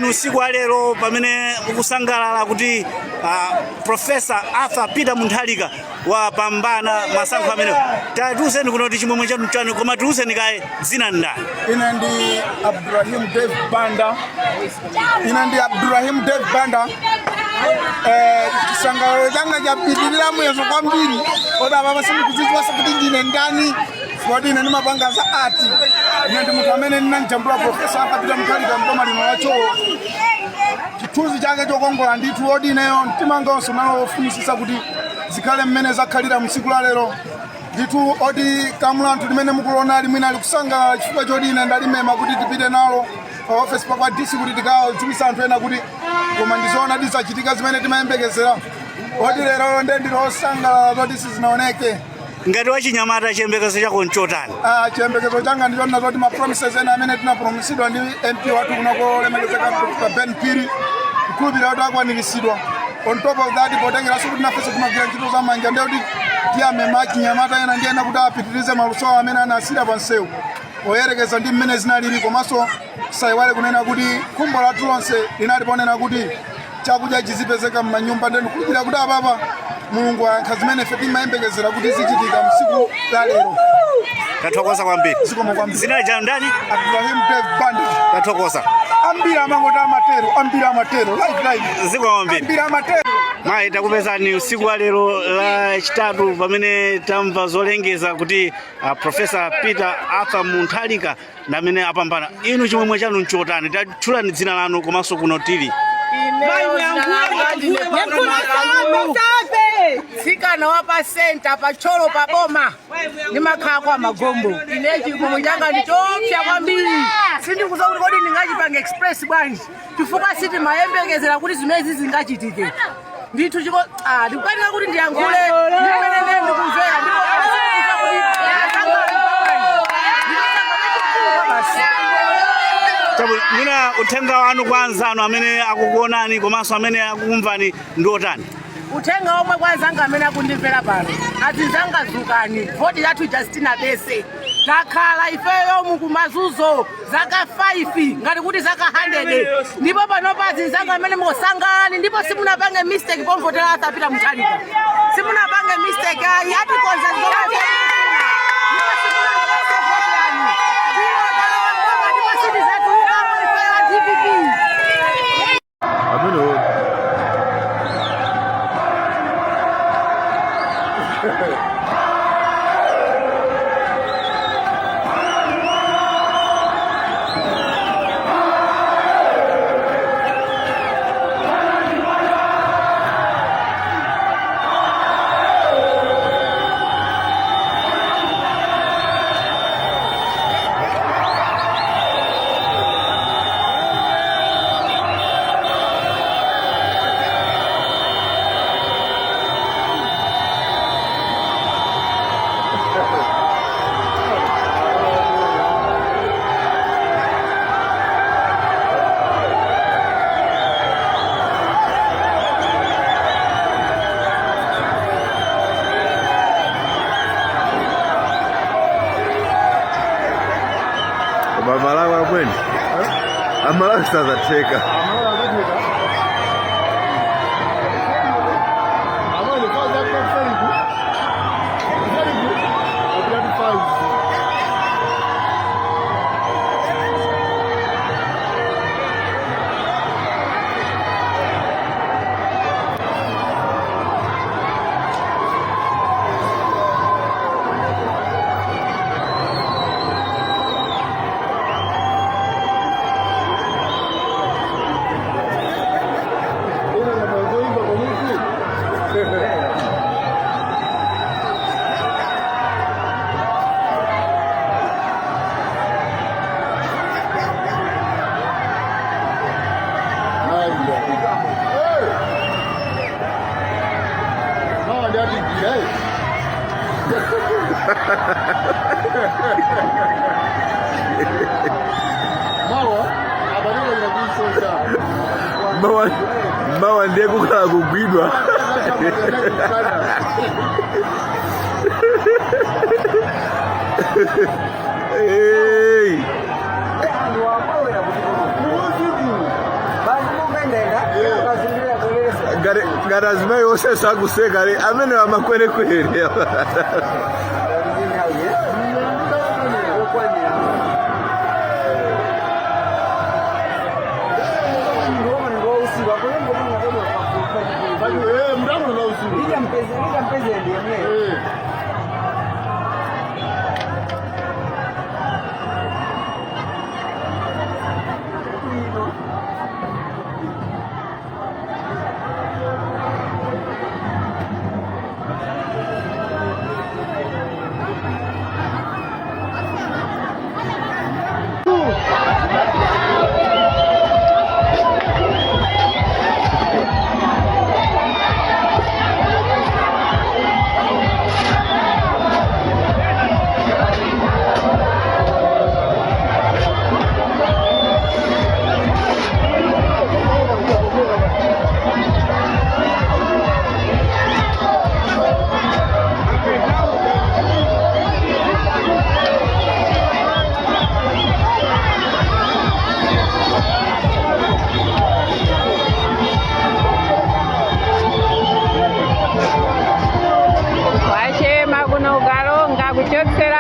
Usiku wa lero pamene ukusangalala kuti Professor Arthur Peter Mutharika wapambana masankho amene. Tatiuzeni kuno kuti chimwemwe chanu chanu koma tiuzeni kaye dzina ndani? Ine ndi Abdurrahim Dave Banda. Chisangalalo changa chapitirira muyezo kwambiri koda baba simikudziwa kuti ndine ndani. Swadi ine ndimapanga za art. Ine ndi munthu amene ndinanjambula Professor Arthur Peter Mutharika mboma lino wacho. Chithunzi chake chokongola ndithu odi ineyo mtimanga onse unaofunisisa kuti zikhale mmene zakhalira msiku la lero. Ndithu odi kamulantu limene mukuona ali mwina ali kusangalala chifukwa choti ine ndalimema kuti tipite nalo pa office pa DC kuti tikadziwitsa anthu ena kuti koma ndizoona disachitika zimene timayembekezera. Odi lero ndilosangalala zoti sizinaoneke. Ngati wachinyamata chiyembekezo chako nchotani? Chiyembekezo changa ndichona zoti ma promises ena amene tinapromisidwa ndi MP wathu kunoko lemekezeka Dr. Ben Piri kukhulupirira kuti akwaniritsidwa. On top of that, potengera kuti nafese kumagwira ntchito za manja ndiye kuti tiyamema achinyamata ena ndi ena kuti apitirize maluso amene anasira pa nsewu oyerekeza ndi mmene zinalili komanso saiwale kunena kuti khumbo lathu lonse linali ponena kuti chakudya chizipezeka m'manyumba ndi kukhulupirira kuti apapa Mulungu ayankha zimene ife timayembekezera kuti zichitika msiku la lero. Tathokoza kwambiri. Zikomo kwambiri. Zina lanu ndani? Abdurrahim Dave Banda. Tathokoza. Ambira amangoti amatero live. Zikomo kwambiri. Ambira amatero. Mai takupezani usiku wa lero la chitatu pamene tamva zolengeza kuti Professor Peter Arthur Mutharika ndamene apambana. Inu chimwemwe chanu nchotani? Tatchulani dzina lanu komanso kuno tili. Sikana wapa center pa cholo pa boma nimakhala kwa magombo inechi chimwemwe changa ndichopsa kwambiri sindikuza kuti kodi ndingachipanga express bwanji chifukwa siti mayembekezera kuti zimene zingachitike ndithu chiko ndikukanira kuti ndiyankhule ndimene ndikumvera Nina uthenga wanu kwa anzanu amene akukuonani komanso amene akukumvani ndi otani? Uthenga omwe kwa anzanga amene akundimvera pano azinzanga dzukani voti yathu Justina Bese takhala ifeyo mukumazuzo zaka 5 ngati kuti zaka 100 ndipo panopa azinzanga amene musangalani ndipo simunapange mistake pomvotera Arthur Peter Mutharika simunapange mistake yati konza zote Amweni. Amala sazateka. Mawa ndiye kukala kugwidwa. Hey. Garazima yose saguseka amene amakwere kwere. Wachema kuno ukalonga kuchotsera